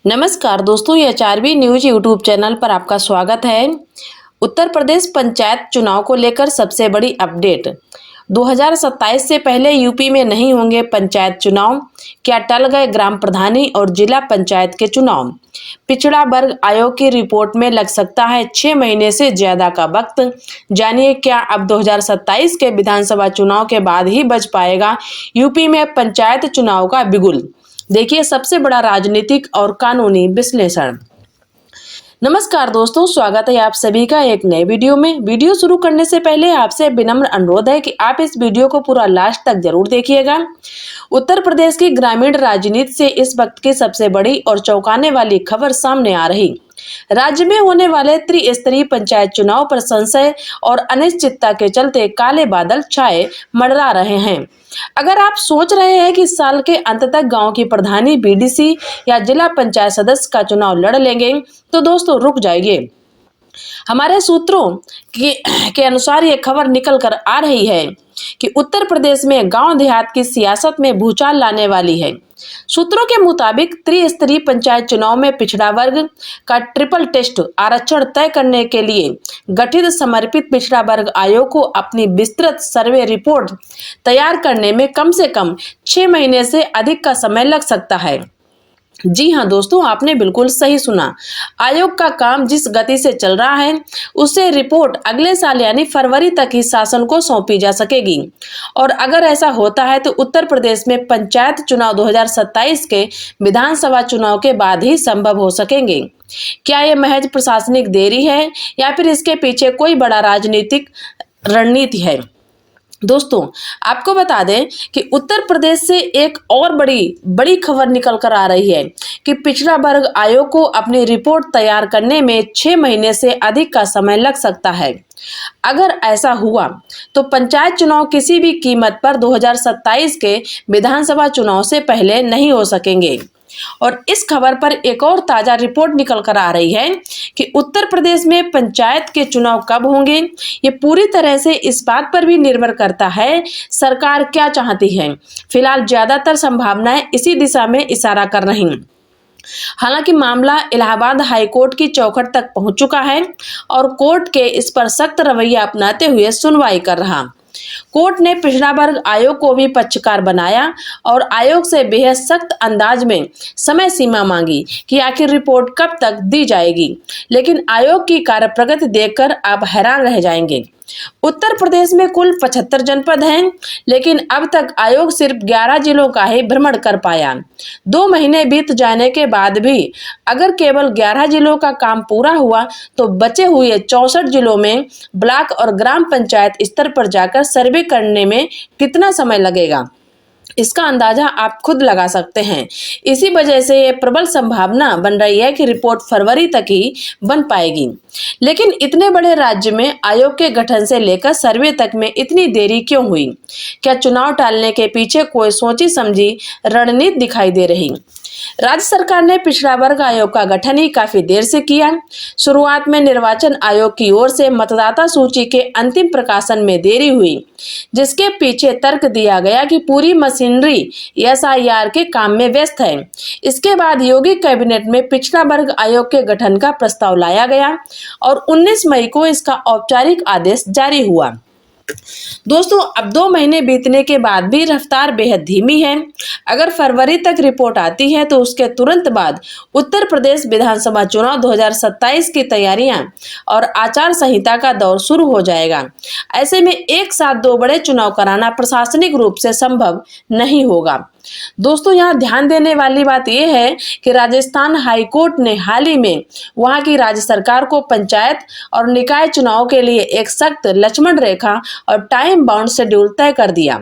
नमस्कार दोस्तों, ये एचआरबी न्यूज यूट्यूब चैनल पर आपका स्वागत है। उत्तर प्रदेश पंचायत चुनाव को लेकर सबसे बड़ी अपडेट। 2027 से पहले यूपी में नहीं होंगे पंचायत चुनाव, क्या टल गए ग्राम प्रधानी और जिला पंचायत के चुनाव। पिछड़ा वर्ग आयोग की रिपोर्ट में लग सकता है 6 महीने से ज्यादा का वक्त। जानिए क्या अब 2027 के विधानसभा चुनाव के बाद ही बच पाएगा यूपी में पंचायत चुनाव का बिगुल। देखिए सबसे बड़ा राजनीतिक और कानूनी विश्लेषण। नमस्कार दोस्तों, स्वागत है आप सभी का एक नए वीडियो में। वीडियो शुरू करने से पहले आपसे विनम्र अनुरोध है कि आप इस वीडियो को पूरा लास्ट तक जरूर देखिएगा। उत्तर प्रदेश की ग्रामीण राजनीति से इस वक्त की सबसे बड़ी और चौंकाने वाली खबर सामने आ रही। राज्य में होने वाले त्रिस्तरीय पंचायत चुनाव पर संशय और अनिश्चितता के चलते काले बादल छाए मंडरा रहे हैं। अगर आप सोच रहे हैं कि साल के अंत तक गांव की प्रधानी, बीडीसी या जिला पंचायत सदस्य का चुनाव लड़ लेंगे तो दोस्तों रुक जाइए। हमारे सूत्रों के अनुसार ये खबर निकल कर आ रही है कि उत्तर प्रदेश में गांव देहात की सियासत में भूचाल लाने वाली है। सूत्रों के मुताबिक त्रिस्तरीय पंचायत चुनाव में पिछड़ा वर्ग का ट्रिपल टेस्ट आरक्षण तय करने के लिए गठित समर्पित पिछड़ा वर्ग आयोग को अपनी विस्तृत सर्वे रिपोर्ट तैयार करने में कम से कम 6 महीने से अधिक का समय लग सकता है। जी हां दोस्तों, आपने बिल्कुल सही सुना। आयोग का काम जिस गति से चल रहा है उससे रिपोर्ट अगले साल यानी फरवरी तक ही शासन को सौंपी जा सकेगी। और अगर ऐसा होता है तो उत्तर प्रदेश में पंचायत चुनाव 2027 के विधानसभा चुनाव के बाद ही संभव हो सकेंगे। क्या ये महज प्रशासनिक देरी है या फिर इसके पीछे कोई बड़ा राजनीतिक रणनीति है। दोस्तों आपको बता दें कि उत्तर प्रदेश से एक और बड़ी खबर निकल कर आ रही है कि पिछड़ा वर्ग आयोग को अपनी रिपोर्ट तैयार करने में 6 महीने से अधिक का समय लग सकता है। अगर ऐसा हुआ तो पंचायत चुनाव किसी भी कीमत पर 2027 के विधानसभा चुनाव से पहले नहीं हो सकेंगे। और इस खबर पर एक और ताजा रिपोर्ट निकल कर आ रही है कि उत्तर प्रदेश में पंचायत के चुनाव कब होंगे। ये पूरी तरह से इस बात पर भी निर्भर करता है सरकार क्या चाहती है। फिलहाल ज्यादातर संभावनाएं इसी दिशा में इशारा कर रही हैं। हालांकि मामला इलाहाबाद हाईकोर्ट की चौखट तक पहुंच चुका है और कोर्ट के इस पर सख्त रवैया अपनाते हुए सुनवाई कर रहा। कोर्ट ने पिछड़ा वर्ग आयोग को भी पक्षकार बनाया और आयोग से बेहद सख्त अंदाज में समय सीमा मांगी कि आखिर रिपोर्ट कब तक दी जाएगी। लेकिन आयोग की कार्य प्रगति देखकर आप हैरान रह जाएंगे। उत्तर प्रदेश में कुल 75 जनपद हैं, लेकिन अब तक आयोग सिर्फ 11 जिलों का ही भ्रमण कर पाया। 2 महीने बीत जाने के बाद भी अगर केवल 11 जिलों का काम पूरा हुआ तो बचे हुए 64 जिलों में ब्लॉक और ग्राम पंचायत स्तर पर जाकर सर्वे करने में कितना समय लगेगा, इसका अंदाजा आप खुद लगा सकते हैं। इसी वजह से ये प्रबल संभावना बन रही है कि रिपोर्ट फरवरी तक ही बन पाएगी। लेकिन इतने बड़े राज्य में आयोग के गठन से लेकर सर्वे तक में इतनी देरी क्यों हुई। क्या चुनाव टालने के पीछे कोई सोची समझी रणनीति दिखाई दे रही। राज्य सरकार ने पिछड़ा वर्ग आयोग का गठन ही काफी देर से किया। शुरुआत में निर्वाचन आयोग की ओर से मतदाता सूची के अंतिम प्रकाशन में देरी हुई, जिसके पीछे तर्क दिया गया कि पूरी मशीनरी एसआईआर के काम में व्यस्त है। इसके बाद योगी कैबिनेट में पिछड़ा वर्ग आयोग के गठन का प्रस्ताव लाया गया और 19 मई को इसका औपचारिक आदेश जारी हुआ। दोस्तों अब 2 महीने बीतने के बाद भी रफ्तार बेहद धीमी है। अगर फरवरी तक रिपोर्ट आती है तो उसके तुरंत बाद उत्तर प्रदेश विधानसभा चुनाव 2027 की तैयारियां और आचार संहिता का दौर शुरू हो जाएगा। ऐसे में एक साथ 2 बड़े चुनाव कराना प्रशासनिक रूप से संभव नहीं होगा। दोस्तों यहाँ ध्यान देने वाली बात यह है कि राजस्थान हाईकोर्ट ने हाल ही में वहां की राज्य सरकार को पंचायत और निकाय चुनाव के लिए एक सख्त लक्ष्मण रेखा और टाइम बाउंड शेड्यूल तय कर दिया।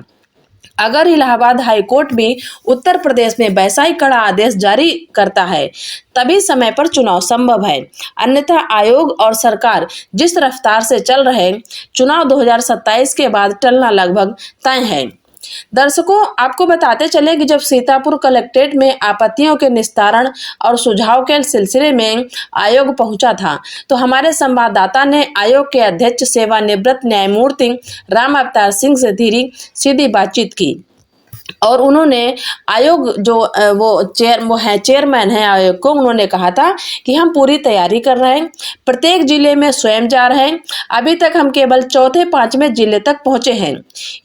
अगर इलाहाबाद हाईकोर्ट भी उत्तर प्रदेश में वैसा ही कड़ा आदेश जारी करता है तभी समय पर चुनाव संभव है, अन्यथा आयोग और सरकार जिस रफ्तार से चल रहे चुनाव 2027 के बाद टलना लगभग तय है। दर्शकों आपको बताते चले कि जब सीतापुर कलेक्ट्रेट में आपत्तियों के निस्तारण और सुझाव के सिलसिले में आयोग पहुंचा था तो हमारे संवाददाता ने आयोग के अध्यक्ष सेवानिवृत्त न्यायमूर्ति राम अवतार सिंह से सीधी बातचीत की। और उन्होंने आयोग जो वो चेयरमैन है आयोग को, उन्होंने कहा था कि हम पूरी तैयारी कर रहे हैं, प्रत्येक जिले में स्वयं जा रहे हैं। अभी तक हम केवल चौथे पांचवें जिले तक पहुंचे हैं।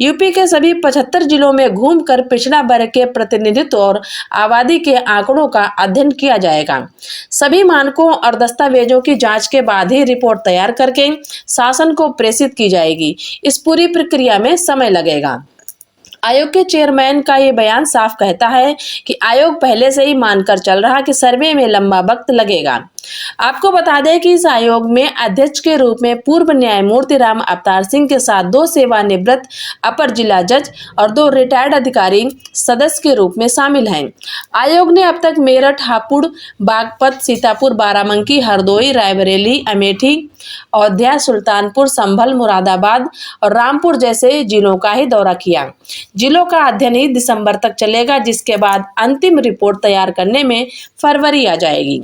यूपी के सभी 75 जिलों में घूमकर पिछड़ा वर्ग के प्रतिनिधित्व और आबादी के आंकड़ों का अध्ययन किया जाएगा। सभी मानकों और दस्तावेजों की जांच के बाद ही रिपोर्ट तैयार करके शासन को प्रेषित की जाएगी। इस पूरी प्रक्रिया में समय लगेगा। आयोग के चेयरमैन का ये बयान साफ कहता है कि आयोग पहले से ही मानकर चल रहा कि सर्वे में लंबा वक्त लगेगा। आपको बता दें कि इस आयोग में अध्यक्ष के रूप में पूर्व न्यायमूर्ति राम अवतार सिंह के साथ 2 सेवानिवृत्त अपर जिला जज और 2 रिटायर्ड अधिकारी सदस्य के रूप में शामिल हैं। आयोग ने अब तक मेरठ, हापुड़, बागपत, सीतापुर, बाराबंकी, हरदोई, रायबरेली, अमेठी, अयोध्या, सुल्तानपुर, संभल, मुरादाबाद और रामपुर जैसे जिलों का ही दौरा किया। जिलों का अध्ययन ही दिसंबर तक चलेगा, जिसके बाद अंतिम रिपोर्ट तैयार करने में फरवरी आ जाएगी।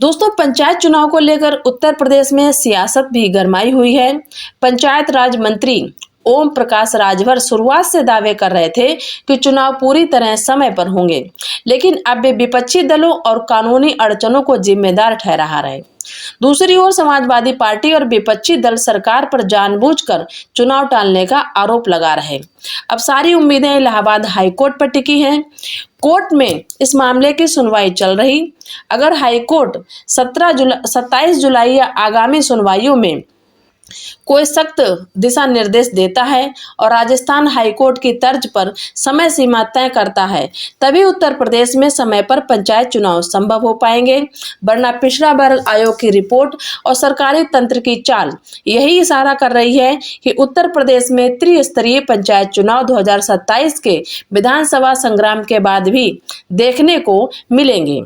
दोस्तों, पंचायत चुनाव को लेकर उत्तर प्रदेश में सियासत भी गरमाई हुई है। पंचायत राज मंत्री ओम प्रकाश राजभर शुरुआत से दावे कर रहे थे कि चुनाव पूरी तरह समय पर होंगे, लेकिन अब वे विपक्षी दलों और कानूनी अड़चनों को जिम्मेदार ठहरा रहे। दूसरी ओर समाजवादी पार्टी और विपक्षी दल सरकार पर जानबूझकर चुनाव टालने का आरोप लगा रहे। अब सारी उम्मीदें इलाहाबाद हाईकोर्ट पर टिकी हैं। कोर्ट में इस मामले की सुनवाई चल रही। अगर हाईकोर्ट 27 जुलाई या आगामी सुनवाइयों में कोई सख्त दिशा निर्देश देता है और राजस्थान हाईकोर्ट की तर्ज पर समय सीमा तय करता है, तभी उत्तर प्रदेश में समय पर पंचायत चुनाव संभव हो पाएंगे। वरना पिछड़ा वर्ग आयोग की रिपोर्ट और सरकारी तंत्र की चाल यही इशारा कर रही है कि उत्तर प्रदेश में त्रिस्तरीय पंचायत चुनाव 2027 के विधानसभा संग्राम के बाद भी देखने को मिलेंगे।